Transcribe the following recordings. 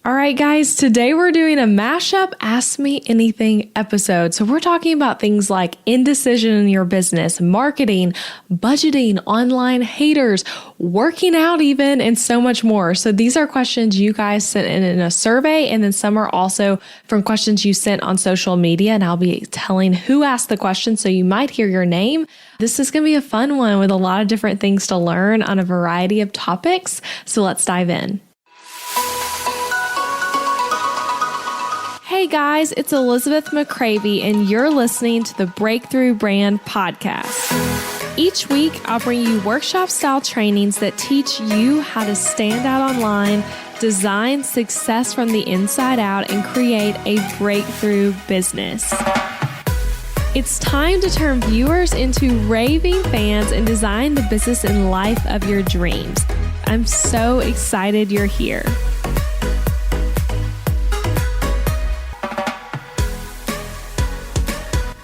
All right, guys, today we're doing a mashup Ask Me Anything episode. So we're talking about things like indecision in your business, marketing, budgeting, online haters, working out even, and so much more. So these are questions you guys sent in a survey, and then some are also from questions you sent on social media, and I'll be telling who asked the question, so you might hear your name. This is going to be a fun one with a lot of different things to learn on a variety of topics. So let's dive in. Hey guys, it's Elizabeth McCravy, and you're listening to the Breakthrough Brand Podcast. Each week, I'll bring you workshop-style trainings that teach you how to stand out online, design success from the inside out, and create a breakthrough business. It's time to turn viewers into raving fans and design the business and life of your dreams. I'm so excited you're here.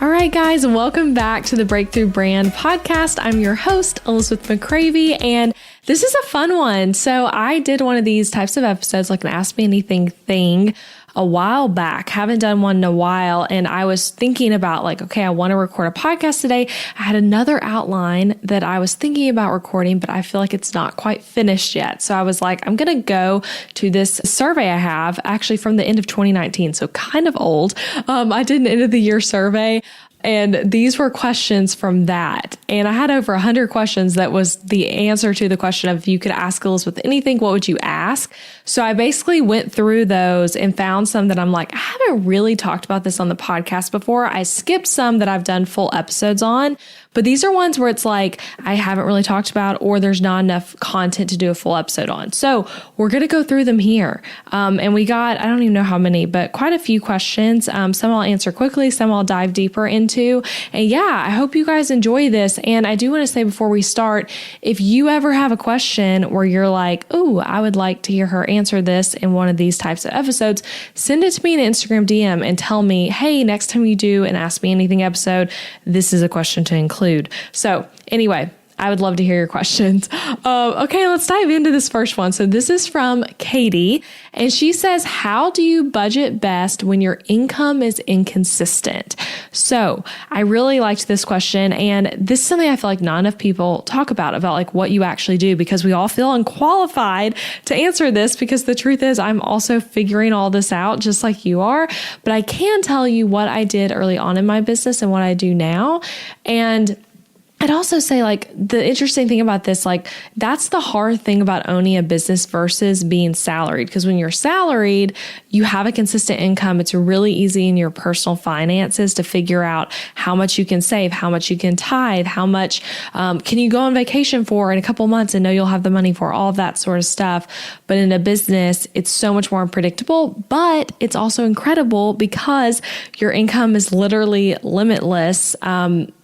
All right, guys, welcome back to the Breakthrough Brand Podcast. I'm your host, Elizabeth McCravy, and this is a fun one. So I did one of these types of episodes, like an Ask Me Anything thing, a while back. Haven't done one in a while. And I was thinking about okay, I want to record a podcast today. I had another outline that I was thinking about recording, but I feel like it's not quite finished yet. So I was like, I'm going to go to this survey I have actually from the end of 2019. So kind of old. I did an end of the year survey. And these were questions from that. And I had over 100 questions that was the answer to the question of if you could ask Elizabeth anything, what would you ask? So I basically went through those and found some that I'm like, I haven't really talked about this on the podcast before. I skipped some that I've done full episodes on, but these are ones where it's like, I haven't really talked about, or there's not enough content to do a full episode on. So we're going to go through them here. And we got, I don't even know how many, but quite a few questions. Some I'll answer quickly, some I'll dive deeper into. And yeah, I hope you guys enjoy this. And I do want to say before we start, if you ever have a question where you're like, oh, I would like to hear her answer this in one of these types of episodes, send it to me in an Instagram DM and tell me, hey, next time you do an Ask Me Anything episode, this is a question to include. So anyway, I would love to hear your questions. Okay, let's dive into this first one. So this is from Katie, and she says, how do you budget best when your income is inconsistent? So I really liked this question, and this is something I feel like not enough people talk about what you actually do, because we all feel unqualified to answer this, because the truth is I'm also figuring all this out just like you are. But I can tell you what I did early on in my business and what I do now. And I'd also say the interesting thing about this, that's the hard thing about owning a business versus being salaried. Because when you're salaried, you have a consistent income. It's really easy in your personal finances to figure out how much you can save, how much you can tithe, how much can you go on vacation for in a couple months and know you'll have the money for, all of that sort of stuff. But in a business, it's so much more unpredictable, but it's also incredible because your income is literally limitless.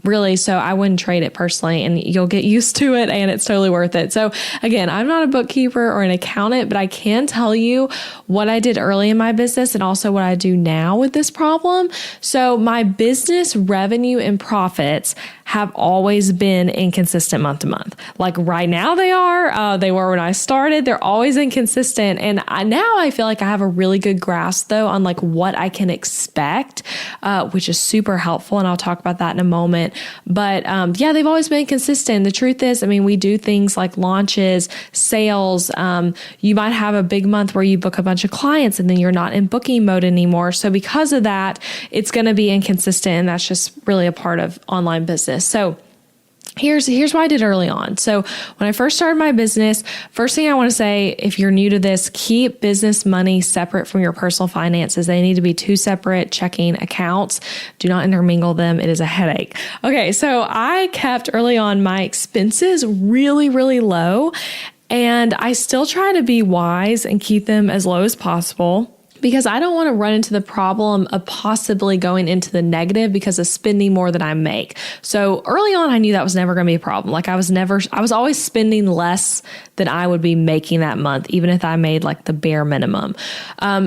Really. So I wouldn't trade it personally, and you'll get used to it, and it's totally worth it. So again, I'm not a bookkeeper or an accountant, but I can tell you what I did early in my business and also what I do now with this problem. So my business revenue and profits have always been inconsistent month to month. Like right now they were when I started. They're always inconsistent. And now I feel like I have a really good grasp though on what I can expect, which is super helpful. And I'll talk about that in a moment. But yeah, they've always been consistent. The truth is, we do things like launches, sales. You might have a big month where you book a bunch of clients and then you're not in booking mode anymore. So because of that, it's going to be inconsistent. And that's just really a part of online business. So here's what I did early on. So when I first started my business, first thing I want to say, if you're new to this, keep business money separate from your personal finances. They need to be two separate checking accounts. Do not intermingle them. It is a headache. Okay. So I kept early on my expenses really, really low, and I still try to be wise and keep them as low as possible, because I don't want to run into the problem of possibly going into the negative because of spending more than I make. So early on, I knew that was never going to be a problem. I was always spending less than I would be making that month, even if I made the bare minimum.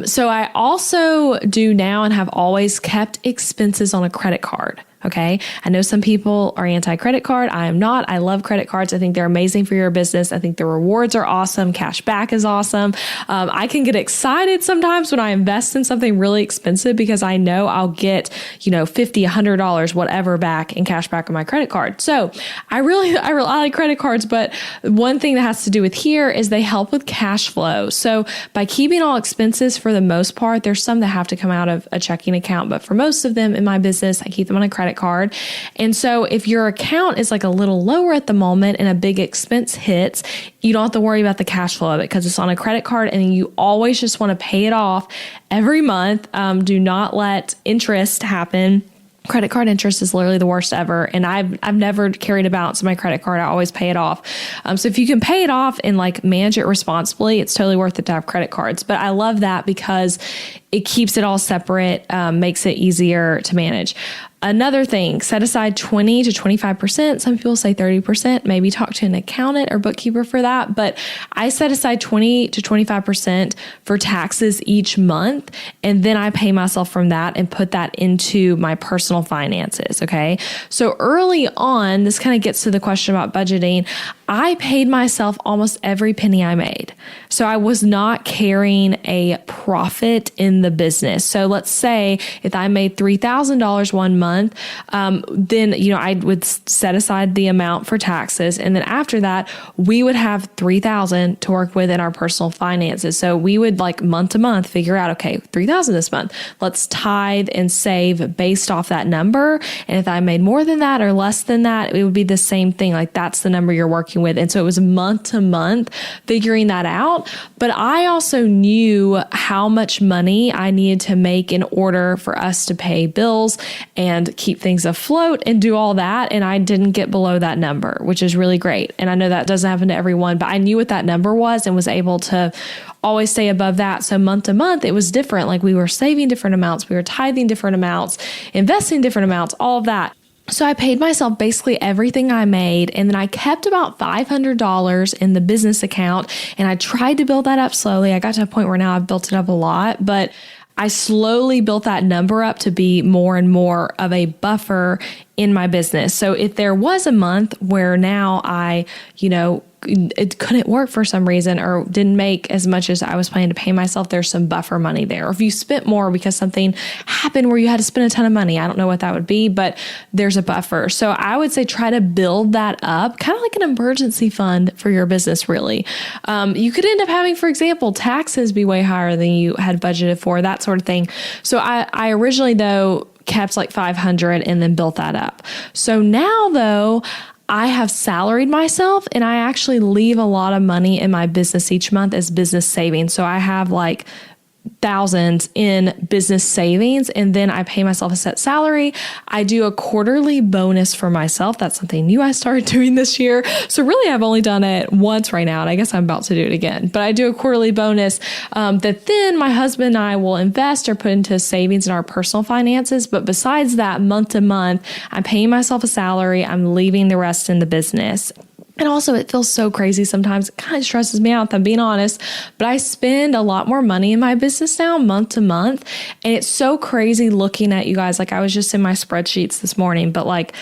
So I also do now and have always kept expenses on a credit card. Okay. I know some people are anti-credit card. I am not. I love credit cards. I think they're amazing for your business. I think the rewards are awesome. Cash back is awesome. I can get excited sometimes when I invest in something really expensive because I know I'll get, $50, $100, whatever back in cash back on my credit card. So I like credit cards, but one thing that has to do with here is they help with cash flow. So by keeping all expenses for the most part, there's some that have to come out of a checking account, but for most of them in my business, I keep them on a credit card. And so if your account is like a little lower at the moment and a big expense hits, you don't have to worry about the cash flow of it because it's on a credit card and you always just want to pay it off every month. Do not let interest happen. Credit card interest is literally the worst ever. And I've never carried a balance in my credit card. I always pay it off. So if you can pay it off and like manage it responsibly, it's totally worth it to have credit cards. But I love that because it keeps it all separate, makes it easier to manage. Another thing, set aside 20 to 25%. Some people say 30%, maybe talk to an accountant or bookkeeper for that. But I set aside 20 to 25% for taxes each month. And then I pay myself from that and put that into my personal finances. Okay. So early on, this kind of gets to the question about budgeting. I paid myself almost every penny I made. So I was not carrying a profit in the business. So let's say if I made $3,000 one month, then, I would set aside the amount for taxes. And then after that, we would have $3,000 to work with in our personal finances. So we would like month to month figure out, okay, $3,000 this month, let's tithe and save based off that number. And if I made more than that or less than that, it would be the same thing. Like that's the number you're working with. And so it was month to month figuring that out. But I also knew how much money I needed to make in order for us to pay bills and keep things afloat and do all that. And I didn't get below that number, which is really great. And I know that doesn't happen to everyone, but I knew what that number was and was able to always stay above that. So month to month, it was different. Like we were saving different amounts, we were tithing different amounts, investing different amounts, all of that. So I paid myself basically everything I made, and then I kept about $500 in the business account, and I tried to build that up slowly. I got to a point where now I've built it up a lot, but I slowly built that number up to be more and more of a buffer in my business. So if there was a month where now I, it couldn't work for some reason or didn't make as much as I was planning to pay myself, there's some buffer money there. Or if you spent more because something happened where you had to spend a ton of money, I don't know what that would be, but there's a buffer. So I would say try to build that up, kind of like an emergency fund for your business, really. You could end up having, for example, taxes be way higher than you had budgeted for, that sort of thing. So I originally, though, kept like 500 and then built that up. So now, though, I have salaried myself and I actually leave a lot of money in my business each month as business savings. So I have like thousands in business savings, and then I pay myself a set salary. I do a quarterly bonus for myself. That's something new I started doing this year. So really, I've only done it once right now, and I guess I'm about to do it again. But I do a quarterly bonus that then my husband and I will invest or put into savings in our personal finances. But besides that, month to month, I'm paying myself a salary. I'm leaving the rest in the business. And also, it feels so crazy sometimes. It kind of stresses me out, if I'm being honest. But I spend a lot more money in my business now, month to month. And it's so crazy looking at you guys. Like, I was just in my spreadsheets this morning, but like,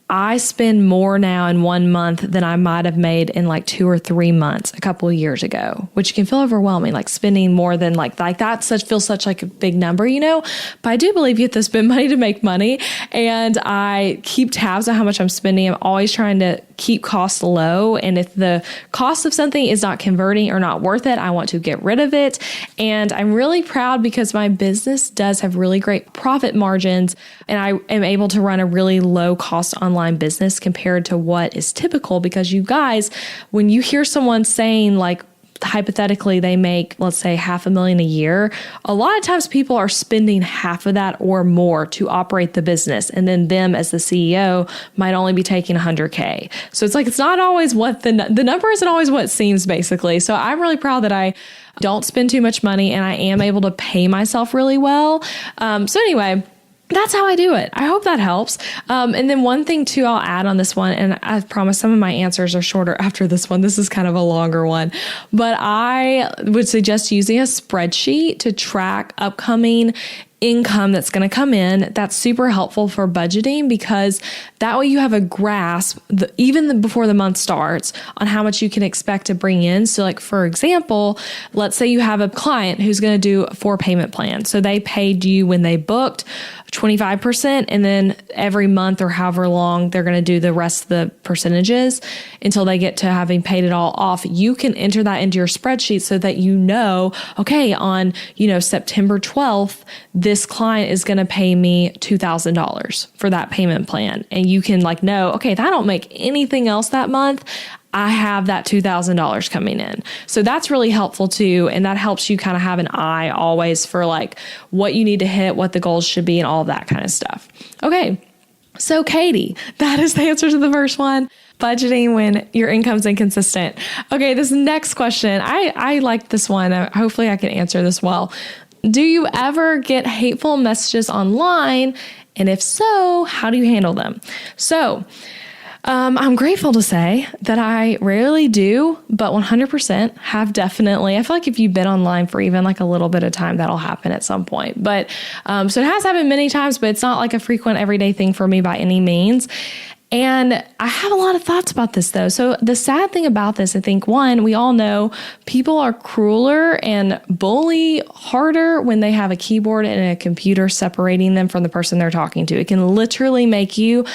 I spend more now in 1 month than I might have made in like 2 or 3 months a couple of years ago, which can feel overwhelming, like spending more than like that feels such like a big number, but I do believe you have to spend money to make money. And I keep tabs on how much I'm spending. I'm always trying to keep costs low. And if the cost of something is not converting or not worth it, I want to get rid of it. And I'm really proud because my business does have really great profit margins. And I am able to run a really low cost online business compared to what is typical, because you guys, when you hear someone saying like, hypothetically, they make, let's say, $500,000 a year, a lot of times people are spending half of that or more to operate the business. And then them as the CEO might only be taking $100K. So it's like, it's not always what the number isn't always what it seems, basically. So I'm really proud that I don't spend too much money and I am able to pay myself really well. So anyway, that's how I do it. I hope that helps. And then one thing too, I'll add on this one, and I promise some of my answers are shorter after this one. This is kind of a longer one, but I would suggest using a spreadsheet to track upcoming income that's going to come in. That's super helpful for budgeting because that way you have a grasp, even before the month starts, on how much you can expect to bring in. So like, for example, let's say you have a client who's going to do a 4-payment plan. So they paid you when they booked 25%, and then every month or however long they're going to do the rest of the percentages until they get to having paid it all off. You can enter that into your spreadsheet so that you know, okay, on, September 12th, this client is going to pay me $2,000 for that payment plan. And you can know, okay, if I don't make anything else that month, I have that $2,000 coming in. So that's really helpful too. And that helps you kind of have an eye always for what you need to hit, what the goals should be, and all of that kind of stuff. Okay. So Katie, that is the answer to the first one. Budgeting when your income's inconsistent. Okay. This next question, I like this one. Hopefully I can answer this well. Do you ever get hateful messages online? And if so, how do you handle them? So, I'm grateful to say that I rarely do, but 100% have definitely. I feel like if you've been online for even a little bit of time, that'll happen at some point. But so it has happened many times, but it's not a frequent everyday thing for me by any means. And I have a lot of thoughts about this though. So the sad thing about this, I think, one, we all know people are crueler and bully harder when they have a keyboard and a computer separating them from the person they're talking to. It can literally make you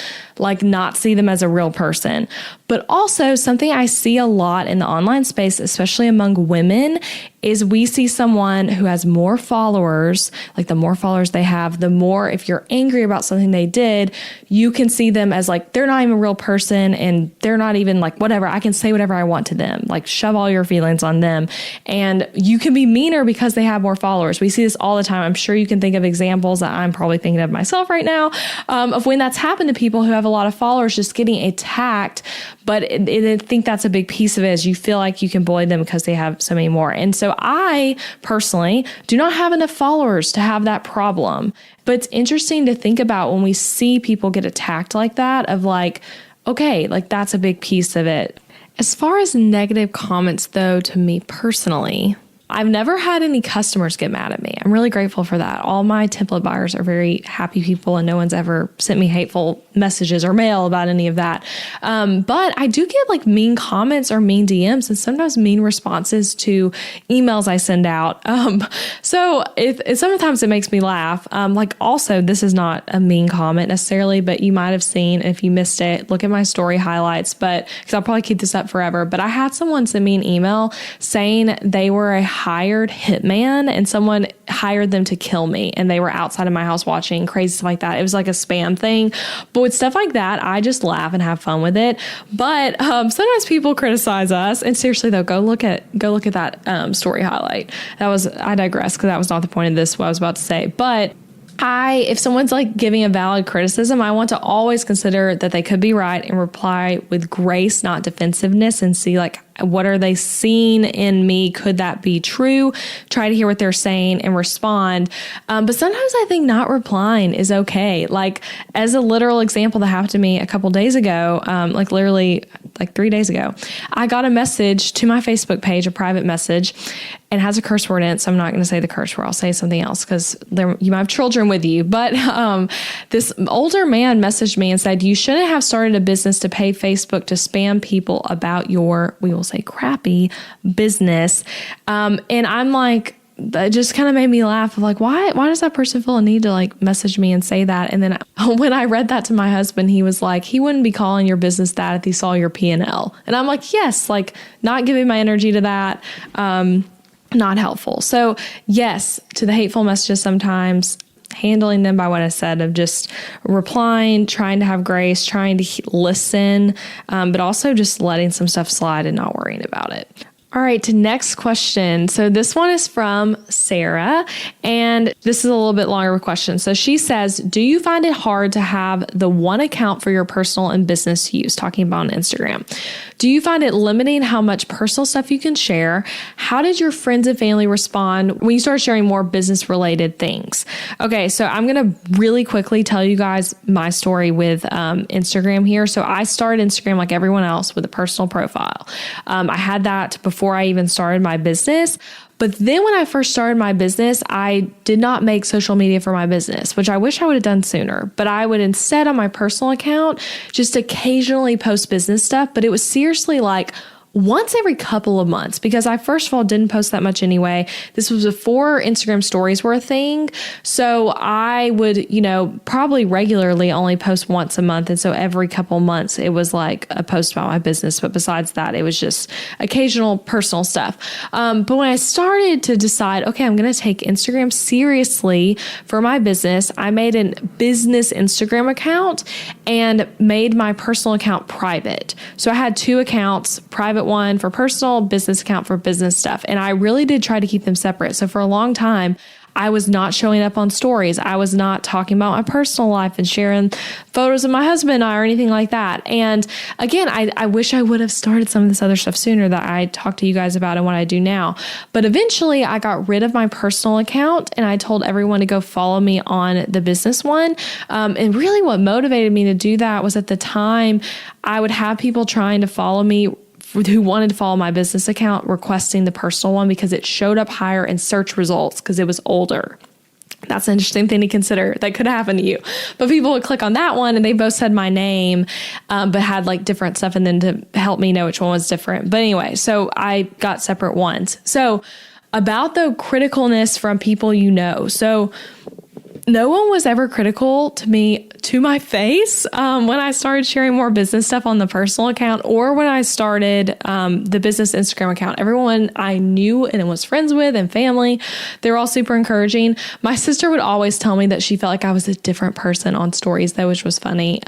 not see them as a real person. But also something I see a lot in the online space, especially among women, is we see someone who has more followers, the more followers they have, the more, if you're angry about something they did, you can see them as they're not even a real person and they're not even whatever. I can say whatever I want to them, shove all your feelings on them. And you can be meaner because they have more followers. We see this all the time. I'm sure you can think of examples that I'm probably thinking of myself right now, of when that's happened to people who have a lot of followers just getting attacked. But I think that's a big piece of it, is you feel like you can bully them because they have so many more. And so I personally do not have enough followers to have that problem. But it's interesting to think about when we see people get attacked like that, of okay, that's a big piece of it. As far as negative comments though, to me personally, I've never had any customers get mad at me. I'm really grateful for that. All my template buyers are very happy people, and no one's ever sent me hateful messages or mail about any of that. But I do get mean comments or mean DMs, and sometimes mean responses to emails I send out. So sometimes it makes me laugh. Also, this is not a mean comment necessarily, but you might have seen, if you missed it, look at my story highlights, because I'll probably keep this up forever. But I had someone send me an email saying they were a hired hitman and someone hired them to kill me, and they were outside of my house watching, crazy stuff like that. It was a spam thing. But with stuff like that, I just laugh and have fun with it. But sometimes people criticize us, and seriously though, go look at that story highlight. I digress, because that was not the point of this, what I was about to say. But if someone's giving a valid criticism, I want to always consider that they could be right and reply with grace, not defensiveness, and see what are they seeing in me? Could that be true? Try to hear what they're saying and respond. But sometimes I think not replying is okay. As a literal example that happened to me a couple days ago, literally 3 days ago, I got a message to my Facebook page, a private message, and has a curse word in it. So I'm not going to say the curse word. I'll say something else, because you might have children with you. But this older man messaged me and said, you shouldn't have started a business to pay Facebook to spam people about your, we will say, crappy business. And I'm that just kind of made me laugh of why does that person feel a need to message me and say that? And then when I read that to my husband, he was he wouldn't be calling your business that if he saw your P&L. And I'm yes, not giving my energy to that. Not helpful. So yes, to the hateful messages, sometimes handling them by what I said, of just replying, trying to have grace, trying to listen, but also just letting some stuff slide and not worrying about it. All right, next question. So this one is from Sarah, and this is a little bit longer of a question. So she says, do you find it hard to have the one account for your personal and business use? Talking about on Instagram. Do you find it limiting how much personal stuff you can share? How did your friends and family respond when you started sharing more business related things? Okay, so I'm going to really quickly tell you guys my story with Instagram here. So I started Instagram like everyone else with a personal profile. I had that before before I even started my business. But then when I first started my business, I did not make social media for my business, which I wish I would have done sooner. But I would instead on my personal account just occasionally post business stuff. But it was seriously like once every couple of months, because I first of all didn't post that much anyway. This was before Instagram stories were a thing. So I would, probably regularly only post once a month. And so every couple of months it was like a post about my business. But besides that, it was just occasional personal stuff. But when I started to decide, okay, I'm going to take Instagram seriously for my business, I made a business Instagram account and made my personal account private. So I had two accounts, private one for personal, business account for business stuff. And I really did try to keep them separate. So for a long time, I was not showing up on stories. I was not talking about my personal life and sharing photos of my husband and I or anything like that. And again, I wish I would have started some of this other stuff sooner that I talked to you guys about and what I do now. But eventually I got rid of my personal account and I told everyone to go follow me on the business one. And really what motivated me to do that was at the time I would have people trying to follow me who wanted to follow my business account requesting the personal one because it showed up higher in search results because it was older. That's an interesting thing to consider. That could happen to you. But people would click on that one and they both said my name, but had like different stuff and then to help me know which one was different. But anyway, so I got separate ones. So about the criticalness from people So no one was ever critical to me to my face when I started sharing more business stuff on the personal account or when I started the business Instagram account. Everyone I knew and was friends with and family, they were all super encouraging. My sister would always tell me that she felt like I was a different person on stories, though, which was funny.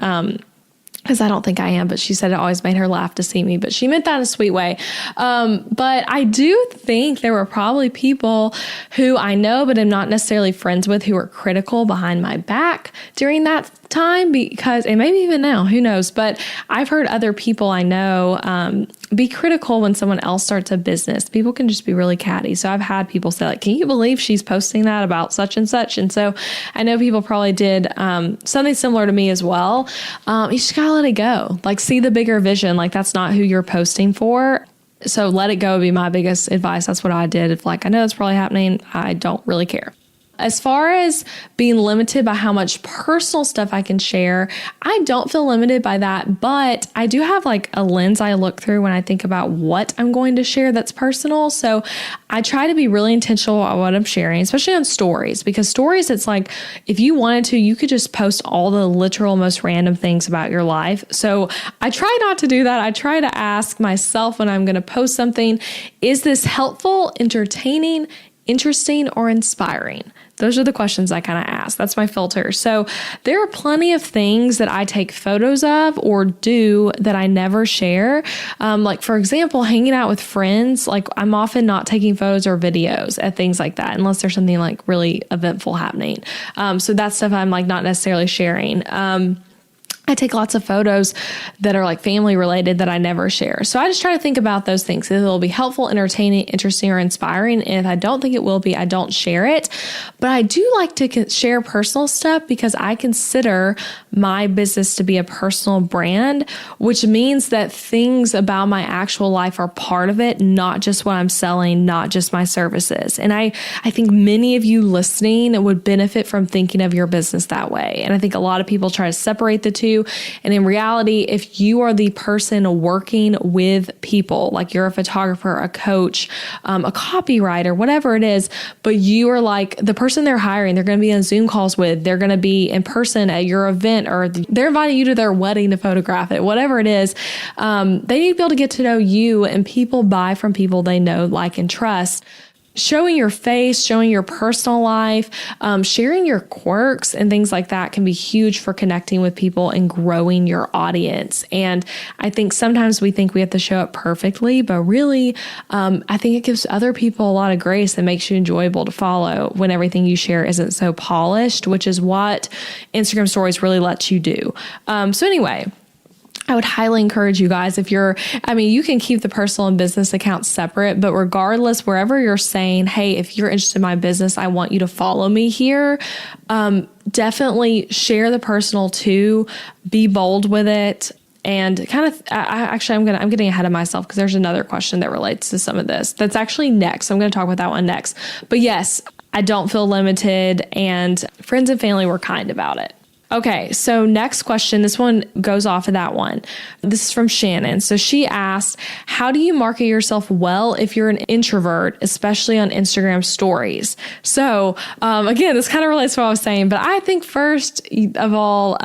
Because I don't think I am, but she said it always made her laugh to see me, but she meant that in a sweet way. But I do think there were probably people who I know, but am not necessarily friends with, who were critical behind my back during that time because, and maybe even now, who knows, but I've heard other people I know be critical when someone else starts a business. People can just be really catty. So I've had people say like, can you believe she's posting that about such and such? And so I know people probably did something similar to me as well. You just gotta let it go. Like see the bigger vision. Like that's not who you're posting for. So let it go would be my biggest advice. That's what I did. If like, I know it's probably happening, I don't really care. As far as being limited by how much personal stuff I can share, I don't feel limited by that, but I do have like a lens I look through when I think about what I'm going to share that's personal. So I try to be really intentional about what I'm sharing, especially on stories, because stories, it's like, if you wanted to, you could just post all the literal most random things about your life. So I try not to do that. I try to ask myself when I'm going to post something, is this helpful, entertaining, interesting, or inspiring? Those are the questions I kind of ask. That's my filter. So there are plenty of things that I take photos of or do that I never share. Like for example, hanging out with friends, like I'm often not taking photos or videos at things like that, unless there's something like really eventful happening. So that stuff I'm like not necessarily sharing. I take lots of photos that are like family related that I never share. So I just try to think about those things. If it'll be helpful, entertaining, interesting, or inspiring. And if I don't think it will be, I don't share it. But I do like to share personal stuff because I consider my business to be a personal brand, which means that things about my actual life are part of it, not just what I'm selling, not just my services. And I think many of you listening would benefit from thinking of your business that way. And I think a lot of people try to separate the two. And in reality, if you are the person working with people, like you're a photographer, a coach, a copywriter, whatever it is, but you are like the person they're hiring, they're going to be on Zoom calls with, they're going to be in person at your event, or they're inviting you to their wedding to photograph it, whatever it is, they need to be able to get to know you, and people buy from people they know, like, and trust. Showing your face, showing your personal life, sharing your quirks and things like that can be huge for connecting with people and growing your audience. And I think sometimes we think we have to show up perfectly, but really, I think it gives other people a lot of grace and makes you enjoyable to follow when everything you share isn't so polished, which is what Instagram stories really lets you do. So anyway, I would highly encourage you guys, you can keep the personal and business accounts separate, but regardless, wherever you're saying, hey, if you're interested in my business, I want you to follow me here. Definitely share the personal too. Be bold with it. And kind of, I'm getting ahead of myself because there's another question that relates to some of this. That's actually next. I'm going to talk about that one next. But yes, I don't feel limited, and friends and family were kind about it. Okay, so next question. This one goes off of that one. This is from Shannon. So she asked, how do you market yourself well if you're an introvert, especially on Instagram stories? So again, this kind of relates to what I was saying, but I think first of all,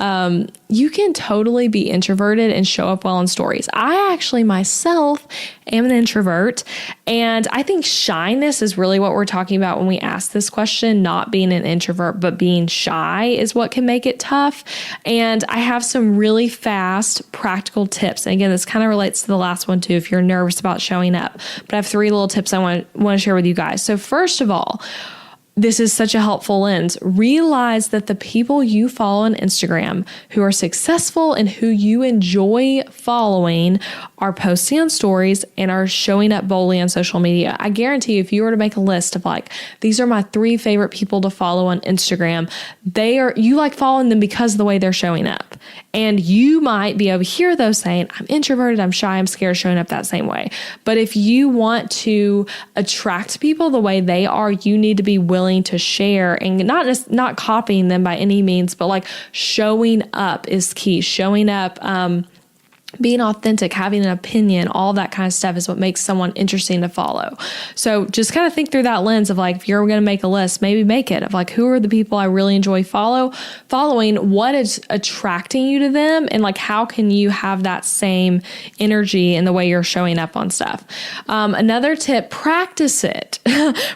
you can totally be introverted and show up well in stories. I actually myself am an introvert, and I think shyness is really what we're talking about when we ask this question. Not being an introvert, but being shy is what can make it tough. And I have some really fast, practical tips. And again, this kind of relates to the last one too, if you're nervous about showing up. But I have 3 little tips I want to share with you guys. So first of all, this is such a helpful lens. Realize that the people you follow on Instagram who are successful and who you enjoy following are posting on stories and are showing up boldly on social media. I guarantee you, if you were to make a list of like, these are my 3 favorite people to follow on Instagram, you like following them because of the way they're showing up. And you might be over here though saying, I'm introverted, I'm shy, I'm scared of showing up that same way. But if you want to attract people the way they are, you need to be willing to share, and not copying them by any means, but like showing up is key. Showing up, being authentic, having an opinion, all that kind of stuff is what makes someone interesting to follow. So just kind of think through that lens of like, if you're going to make a list, maybe make it of like, who are the people I really enjoy following, what is attracting you to them, and like, how can you have that same energy in the way you're showing up on stuff. Another tip, practice it.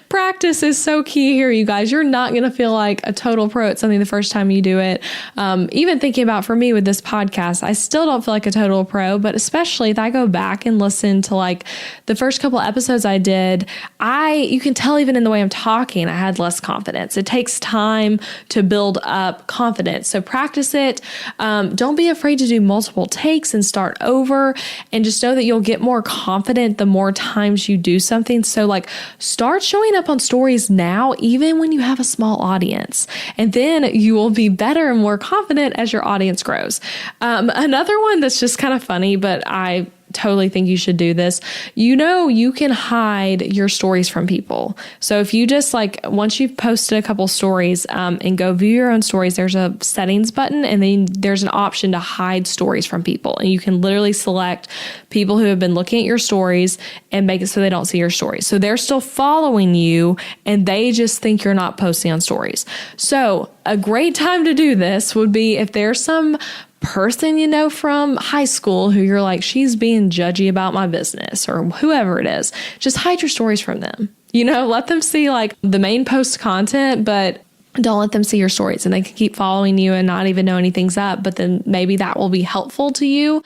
Practice is so key here, you guys. You're not going to feel like a total pro at something the first time you do it. Even thinking about for me with this podcast, I still don't feel like a total pro, but especially if I go back and listen to like the first couple episodes I did, you can tell even in the way I'm talking, I had less confidence. It takes time to build up confidence. So practice it. Don't be afraid to do multiple takes and start over, and just know that you'll get more confident the more times you do something. So like, start showing up on stories now, even when you have a small audience, and then you will be better and more confident as your audience grows. Another one that's just kind of funny, but I totally think you should do this. You can hide your stories from people. So if you just like, once you've posted a couple stories and go view your own stories, there's a settings button, and then there's an option to hide stories from people. And you can literally select people who have been looking at your stories and make it so they don't see your stories. So they're still following you and they just think you're not posting on stories. So a great time to do this would be if there's some person you know from high school who you're like, she's being judgy about my business, or whoever it is, just hide your stories from them. Let them see like the main post content, but don't let them see your stories, and they can keep following you and not even know anything's up. But then maybe that will be helpful to you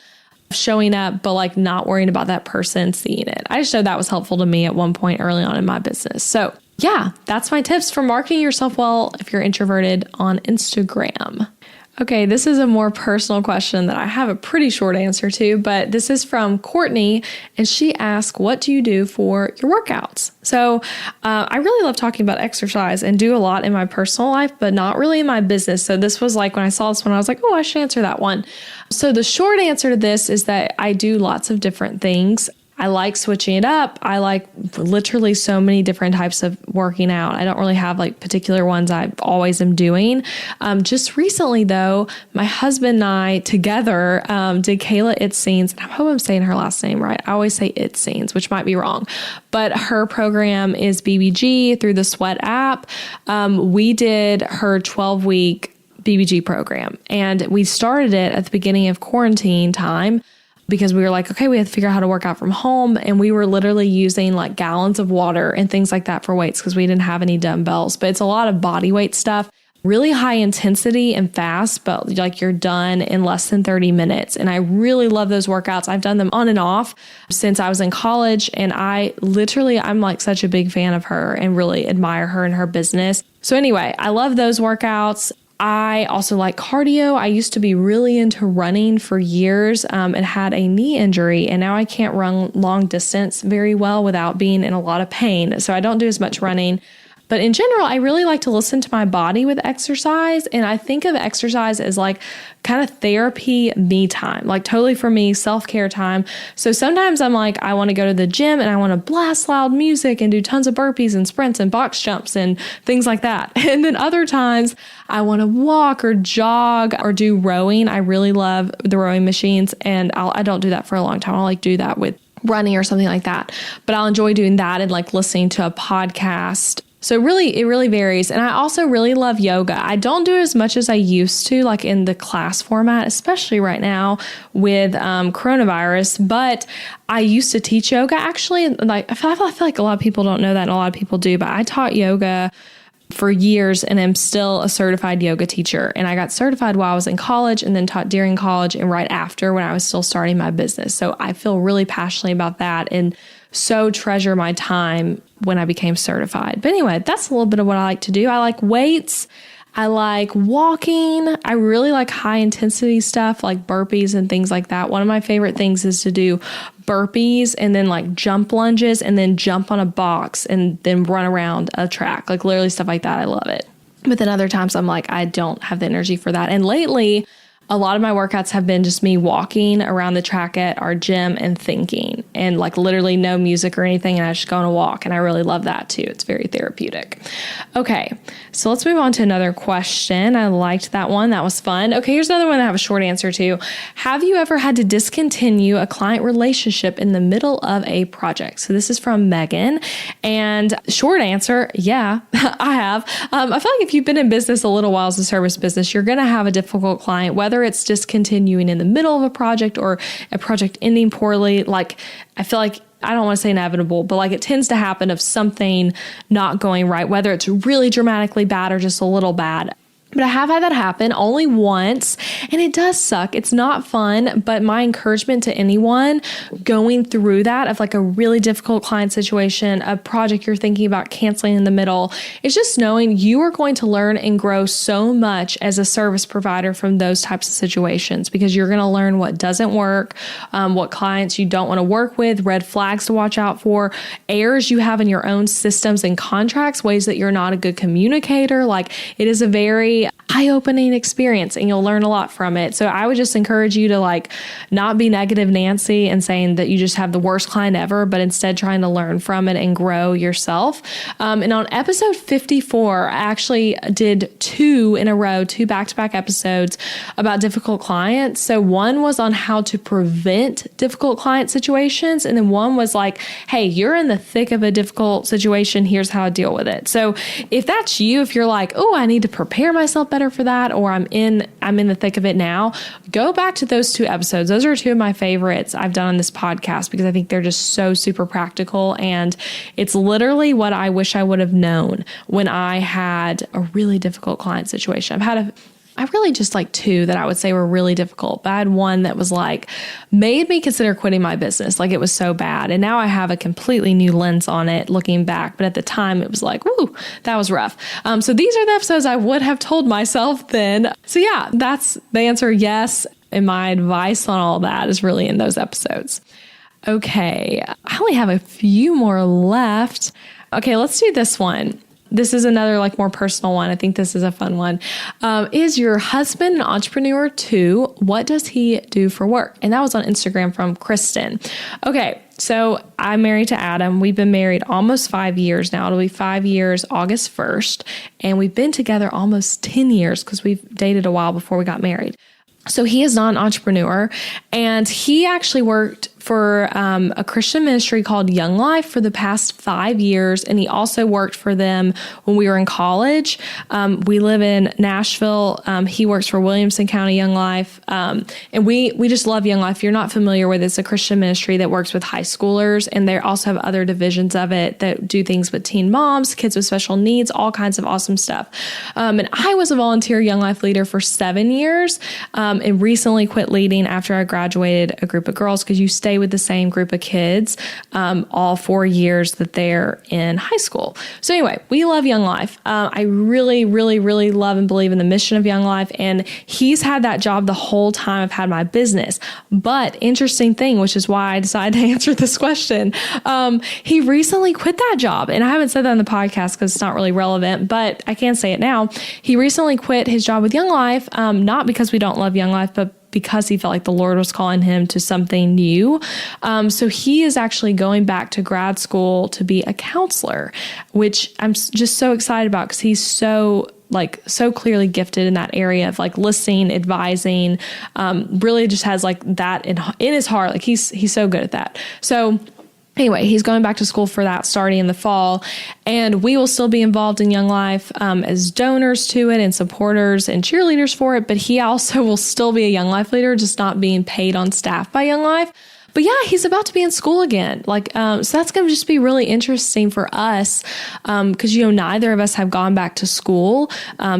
showing up, but like not worrying about that person seeing it. I just know that was helpful to me at one point early on in my business. So yeah, that's my tips for marketing yourself well if you're introverted on Instagram. Okay, this is a more personal question that I have a pretty short answer to, but this is from Courtney, and she asked, what do you do for your workouts? So I really love talking about exercise and do a lot in my personal life, but not really in my business. So this was like, when I saw this one, I was like, oh, I should answer that one. So the short answer to this is that I do lots of different things. I like switching it up. I like literally so many different types of working out. I don't really have like particular ones I always am doing. Just recently though, my husband and I together did Kayla Itzines. I hope I'm saying her last name right. I always say Itzines, which might be wrong, but her program is BBG through the Sweat app. We did her 12-week BBG program, and we started it at the beginning of quarantine time, because we were like, okay, we have to figure out how to work out from home. And we were literally using like gallons of water and things like that for weights because we didn't have any dumbbells. But it's a lot of body weight stuff, really high intensity and fast, but like you're done in less than 30 minutes. And I really love those workouts. I've done them on and off since I was in college. And I'm like such a big fan of her and really admire her and her business. So anyway, I love those workouts. I also like cardio. I used to be really into running for years and had a knee injury, and now I can't run long distance very well without being in a lot of pain. So I don't do as much running. But in general, I really like to listen to my body with exercise. And I think of exercise as like kind of therapy, me time, like totally for me, self-care time. So sometimes I'm like, I want to go to the gym and I want to blast loud music and do tons of burpees and sprints and box jumps and things like that. And then other times I want to walk or jog or do rowing. I really love the rowing machines, and I don't do that for a long time. I'll like do that with running or something like that. But I'll enjoy doing that and like listening to a podcast. So it really varies. And I also really love yoga. I don't do it as much as I used to, like in the class format, especially right now with coronavirus. But I used to teach yoga actually. Like I feel like a lot of people don't know that, and a lot of people do. But I taught yoga for years and am still a certified yoga teacher. And I got certified while I was in college, and then taught during college and right after when I was still starting my business. So I feel really passionately about that and so treasure my time when I became certified. But anyway, that's a little bit of what I like to do. I like weights. I like walking. I really like high intensity stuff like burpees and things like that. One of my favorite things is to do burpees and then like jump lunges and then jump on a box and then run around a track, like literally stuff like that. I love it. But then other times I'm like, I don't have the energy for that. And lately, a lot of my workouts have been just me walking around the track at our gym and thinking, and like literally no music or anything. And I just go on a walk, and I really love that too. It's very therapeutic. Okay, so let's move on to another question. I liked that one. That was fun. Okay, here's another one that I have a short answer to. Have you ever had to discontinue a client relationship in the middle of a project? So this is from Megan, and short answer, yeah, I have. I feel like if you've been in business a little while as a service business, you're going to have a difficult client, whether it's discontinuing in the middle of a project or a project ending poorly. Like, I feel like, I don't want to say inevitable, but like it tends to happen of something not going right, whether it's really dramatically bad or just a little bad. But I have had that happen only once, and it does suck. It's not fun, but my encouragement to anyone going through that of like a really difficult client situation, a project you're thinking about canceling in the middle, is just knowing you are going to learn and grow so much as a service provider from those types of situations, because you're going to learn what doesn't work, what clients you don't want to work with, red flags to watch out for, errors you have in your own systems and contracts, ways that you're not a good communicator. Like, it is a very eye-opening experience, and you'll learn a lot from it. So I would just encourage you to like not be negative Nancy and saying that you just have the worst client ever, but instead trying to learn from it and grow yourself. And on episode 54, I actually did two back-to-back episodes about difficult clients. So one was on how to prevent difficult client situations. And then one was like, hey, you're in the thick of a difficult situation. Here's how to deal with it. So if that's you, if you're like, oh, I need to prepare myself better for that, or I'm in the thick of it now, go back to those two episodes. Those are two of my favorites I've done on this podcast, because I think they're just so super practical, and it's literally what I wish I would have known when I had a really difficult client situation. I really just like two that I would say were really difficult, but I had one that was like, made me consider quitting my business. Like, it was so bad. And now I have a completely new lens on it looking back. But at the time it was like, woo, that was rough. So these are the episodes I would have told myself then. So yeah, that's the answer. Yes. And my advice on all that is really in those episodes. Okay. I only have a few more left. Okay. Let's do this one. This is another like more personal one. I think this is a fun one. Is your husband an entrepreneur too? What does he do for work? And that was on Instagram from Kristen. Okay, so I'm married to Adam. We've been married almost 5 years now. It'll be 5 years August 1st. And we've been together almost 10 years because we've dated a while before we got married. So he is not an entrepreneur, and he actually worked for a Christian ministry called Young Life for the past 5 years. And he also worked for them when we were in college. We live in Nashville. He works for Williamson County Young Life. And we just love Young Life. If you're not familiar with it, it's a Christian ministry that works with high schoolers. And they also have other divisions of it that do things with teen moms, kids with special needs, all kinds of awesome stuff. And I was a volunteer Young Life leader for 7 years, and recently quit leading after I graduated a group of girls, because you stay stay with the same group of kids all 4 years that they're in high school. So anyway, we love Young Life. I really, really, really love and believe in the mission of Young Life. And he's had that job the whole time I've had my business. But interesting thing, which is why I decided to answer this question, he recently quit that job. And I haven't said that on the podcast because it's not really relevant, but I can say it now. He recently quit his job with Young Life, not because we don't love Young Life, but because he felt like the Lord was calling him to something new. So he is actually going back to grad school to be a counselor, which I'm just so excited about because he's so clearly gifted in that area of like listening, advising, really just has like that in his heart. Like he's so good at that. So anyway, he's going back to school for that starting in the fall, and we will still be involved in Young Life as donors to it and supporters and cheerleaders for it. But he also will still be a Young Life leader, just not being paid on staff by Young Life. But yeah, he's about to be in school again. So that's going to just be really interesting for us because, neither of us have gone back to school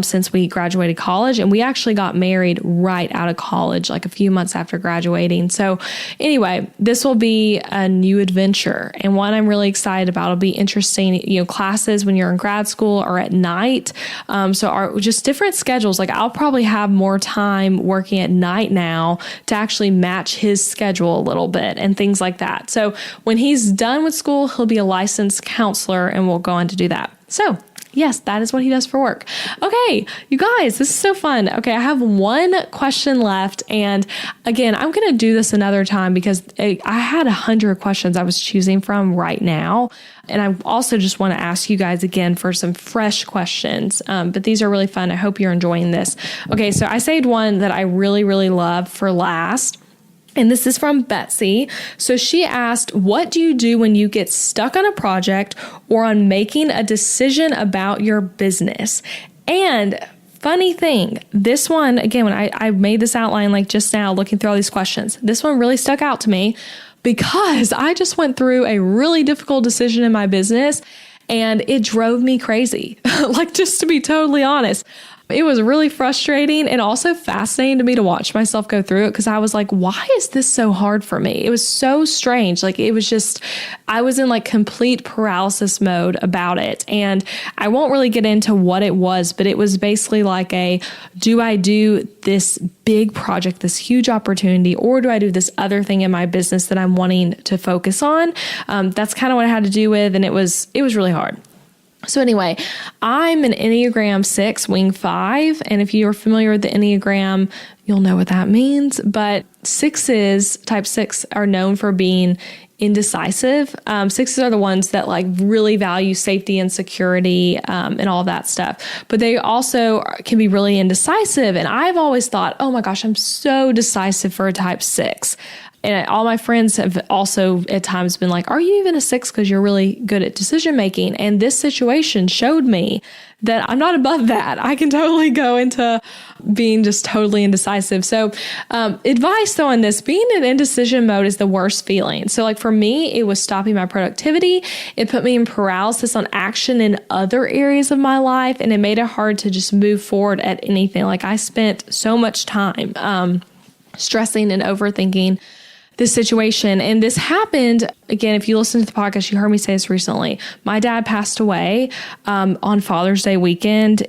since we graduated college. And we actually got married right out of college, like a few months after graduating. So anyway, this will be a new adventure and one I'm really excited about. It'll be interesting. Classes when you're in grad school are at night. So our just different schedules. Like I'll probably have more time working at night now to actually match his schedule a little bit and things like that. So when he's done with school, he'll be a licensed counselor and we'll go on to do that. So yes, that is what he does for work. Okay, you guys, this is so fun. Okay, I have one question left. And again, I'm going to do this another time because I had 100 questions I was choosing from right now. And I also just want to ask you guys again for some fresh questions. But these are really fun. I hope you're enjoying this. Okay, so I saved one that I really, really love for last. And this is from Betsy. So she asked, what do you do when you get stuck on a project or on making a decision about your business? And funny thing, this one, again, when I made this outline like just now, looking through all these questions, this one really stuck out to me because I just went through a really difficult decision in my business and it drove me crazy. Like, just to be totally honest. It was really frustrating and also fascinating to me to watch myself go through it because I was like, why is this so hard for me? It was so strange. Like it was just, I was in like complete paralysis mode about it. And I won't really get into what it was, but it was basically like do I do this big project, this huge opportunity, or do I do this other thing in my business that I'm wanting to focus on? That's kind of what I had to do with. And it was really hard. So anyway, I'm an Enneagram 6, wing 5. And if you are familiar with the Enneagram, you'll know what that means. But type 6 are known for being indecisive. 6s are the ones that like really value safety and security and all that stuff. But they also can be really indecisive. And I've always thought, oh my gosh, I'm so decisive for a type 6. And all my friends have also at times been like, are you even a 6 because you're really good at decision making? And this situation showed me that I'm not above that. I can totally go into being just totally indecisive. So advice though on this, being in indecision mode is the worst feeling. So like for me, it was stopping my productivity. It put me in paralysis on action in other areas of my life. And it made it hard to just move forward at anything. Like I spent so much time stressing and overthinking this situation. And this happened, again, if you listen to the podcast, you heard me say this recently. My dad passed away on Father's Day weekend,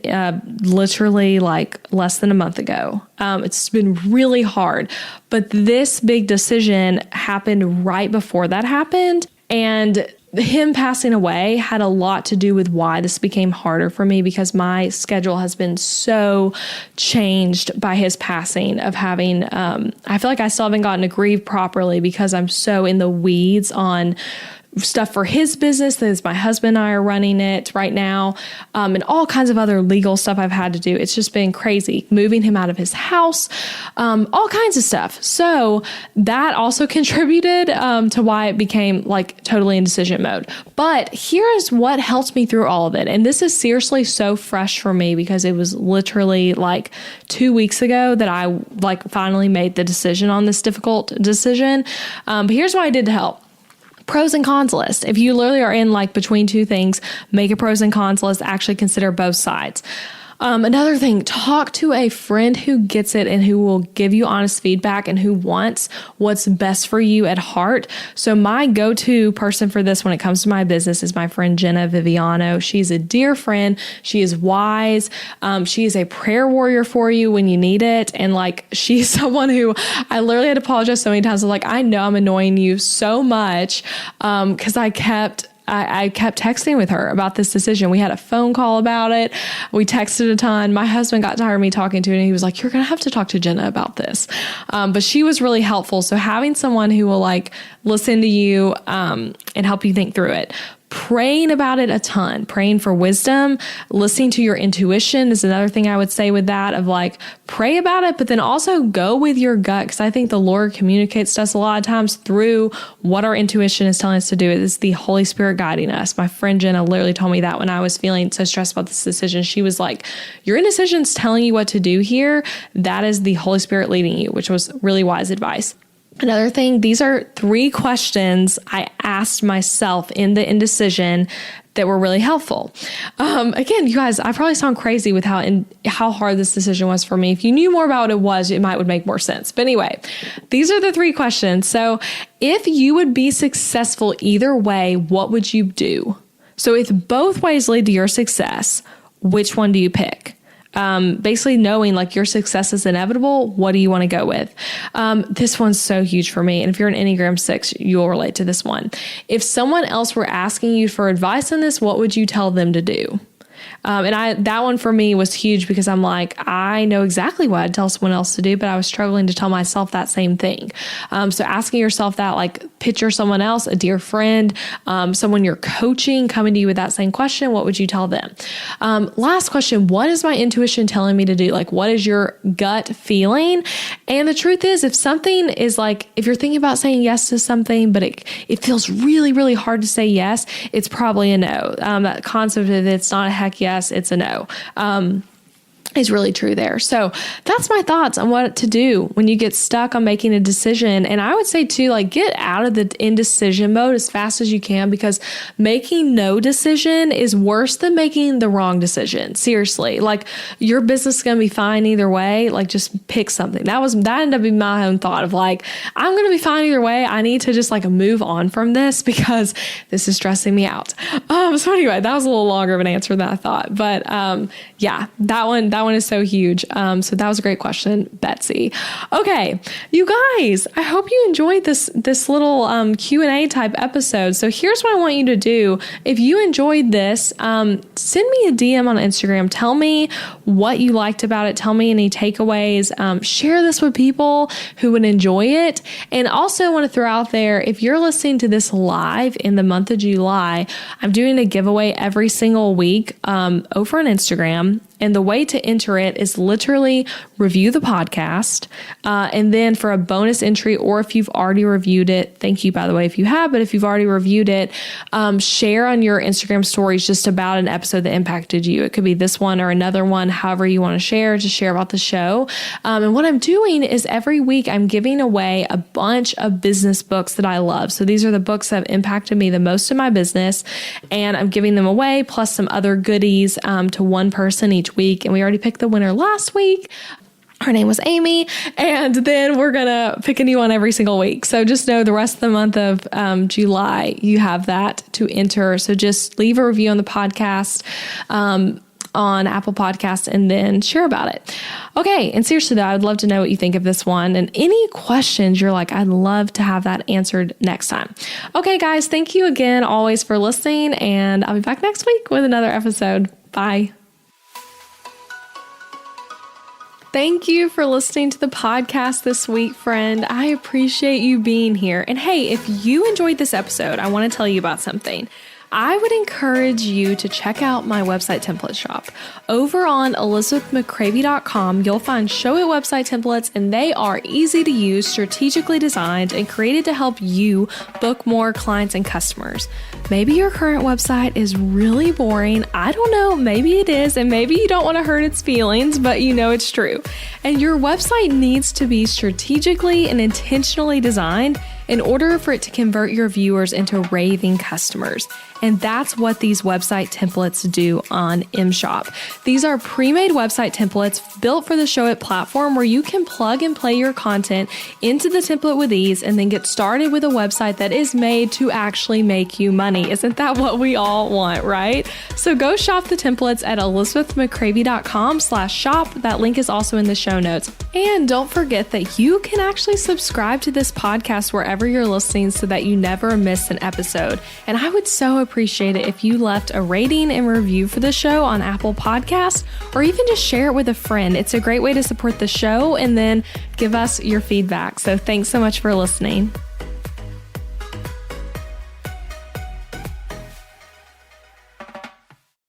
literally like less than a month ago. It's been really hard. But this big decision happened right before that happened. And him passing away had a lot to do with why this became harder for me because my schedule has been so changed by his passing of having, I feel like I still haven't gotten to grieve properly because I'm so in the weeds on stuff for his business. That is, my husband and I are running it right now, and all kinds of other legal stuff I've had to do. It's just been crazy, moving him out of his house, all kinds of stuff. So that also contributed to why it became like totally in decision mode. But here's what helped me through all of it. And this is seriously so fresh for me because it was literally like 2 weeks ago that I like finally made the decision on this difficult decision. But here's what I did to help. Pros and cons list. If you literally are in like between two things, make a pros and cons list, actually consider both sides. Another thing, talk to a friend who gets it and who will give you honest feedback and who wants what's best for you at heart. So my go-to person for this when it comes to my business is my friend Jenna Viviano. She's a dear friend. She is wise. She is a prayer warrior for you when you need it. And like, she's someone who I literally had to apologize so many times. I'm like, I know I'm annoying you so much because I kept texting with her about this decision. We had a phone call about it. We texted a ton. My husband got tired of me talking to it and he was like, you're going to have to talk to Jenna about this. But she was really helpful. So having someone who will like listen to you and help you think through it. Praying about it a ton, praying for wisdom, listening to your intuition is another thing I would say with that of like, pray about it, but then also go with your gut. Cause I think the Lord communicates to us a lot of times through what our intuition is telling us to do. It's the Holy Spirit guiding us. My friend Jenna literally told me that when I was feeling so stressed about this decision, she was like, your indecision's telling you what to do here. That is the Holy Spirit leading you, which was really wise advice. Another thing, these are 3 questions I asked myself in the indecision that were really helpful. Again, you guys, I probably sound crazy with how hard this decision was for me. If you knew more about what it was, it would make more sense. But anyway, these are the 3 questions. So if you would be successful either way, what would you do? So if both ways lead to your success, which one do you pick? Basically knowing like your success is inevitable, what do you want to go with? This one's so huge for me. And if you're an Enneagram 6, you'll relate to this one. If someone else were asking you for advice on this, what would you tell them to do? That one for me was huge because I'm like, I know exactly what I'd tell someone else to do, but I was struggling to tell myself that same thing. So asking yourself that, like picture someone else, a dear friend, someone you're coaching coming to you with that same question, what would you tell them? Last question, what is my intuition telling me to do? Like, what is your gut feeling? And the truth is, if something is like, if you're thinking about saying yes to something, but it feels really, really hard to say yes, it's probably a no. That concept of it's not a heck yes, it's a no. Is really true there. So that's my thoughts on what to do when you get stuck on making a decision. And I would say too, like get out of the indecision mode as fast as you can, because making no decision is worse than making the wrong decision. Seriously, like your business is going to be fine either way. Like just pick something. That ended up being my own thought of like, I'm going to be fine either way. I need to just like move on from this because this is stressing me out. So anyway, that was a little longer of an answer than I thought, but yeah, that one is so huge. So that was a great question, Betsy. Okay, you guys, I hope you enjoyed this little Q&A type episode. So here's what I want you to do. If you enjoyed this, send me a DM on Instagram. Tell me what you liked about it. Tell me any takeaways. Share this with people who would enjoy it. And also want to throw out there, if you're listening to this live in the month of July, I'm doing a giveaway every single week over on Instagram. And the way to enter it is literally review the podcast. And then for a bonus entry, or if you've already reviewed it, thank you, by the way, if you have, but if you've already reviewed it, share on your Instagram stories just about an episode that impacted you. It could be this one or another one, however you want to share, just share about the show. And what I'm doing is every week I'm giving away a bunch of business books that I love. So these are the books that have impacted me the most in my business. And I'm giving them away, plus some other goodies to one person each week. And we already picked the winner last week. Her name was Amy. And then we're going to pick a new one every single week. So just know the rest of the month of July, you have that to enter. So just leave a review on the podcast, on Apple Podcasts, and then share about it. Okay. And seriously though, I would love to know what you think of this one, and any questions you're like, I'd love to have that answered next time. Okay, guys, thank you again always for listening, and I'll be back next week with another episode. Bye. Thank you for listening to the podcast this week, friend. I appreciate you being here. And hey, if you enjoyed this episode, I want to tell you about something. I would encourage you to check out my website template shop. Over on elizabethmccravy.com, you'll find Show It website templates, and they are easy to use, strategically designed, and created to help you book more clients and customers. Maybe your current website is really boring. I don't know. Maybe it is, and maybe you don't want to hurt its feelings, but you know it's true. And your website needs to be strategically and intentionally designed in order for it to convert your viewers into raving customers. And that's what these website templates do on MShop. These are pre-made website templates built for the Show It platform where you can plug and play your content into the template with ease and then get started with a website that is made to actually make you money. Isn't that what we all want, right? So go shop the templates at elizabethmccravy.com/shop. That link is also in the show notes. And don't forget that you can actually subscribe to this podcast wherever you're listening so that you never miss an episode. And I would so appreciate it if you left a rating and review for the show on Apple Podcasts, or even just share it with a friend. It's a great way to support the show and then give us your feedback. So thanks so much for listening.